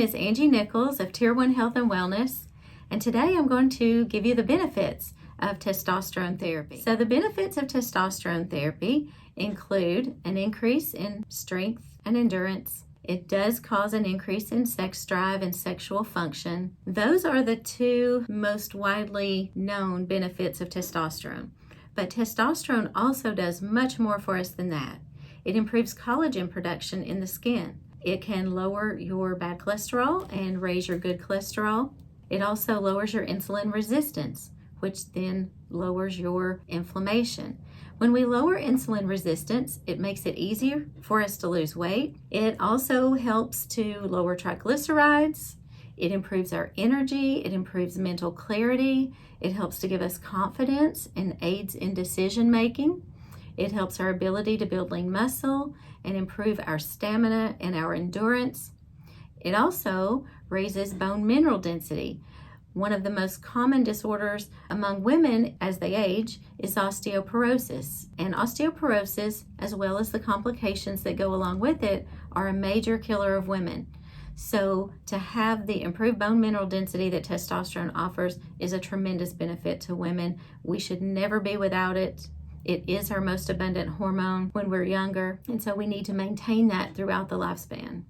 is Angie Nichols of Tier 1 Health and Wellness, and today I'm going to give you the benefits of testosterone therapy. So the benefits of testosterone therapy include an increase in strength and endurance. It does cause an increase in sex drive and sexual function. Those are the two most widely known benefits of testosterone. But testosterone also does much more for us than that. It improves collagen production in the skin. It can lower your bad cholesterol and raise your good cholesterol. It also lowers your insulin resistance, which then lowers your inflammation. When we lower insulin resistance, it makes it easier for us to lose weight. It also helps to lower triglycerides. It improves our energy. It improves mental clarity. It helps to give us confidence and aids in decision making. It helps our ability to build lean muscle and improve our stamina and our endurance. It also raises bone mineral density. One of the most common disorders among women as they age is osteoporosis. And osteoporosis, as well as the complications that go along with it, are a major killer of women. So to have the improved bone mineral density that testosterone offers is a tremendous benefit to women. We should never be without it. It is our most abundant hormone when we're younger, and so we need to maintain that throughout the lifespan.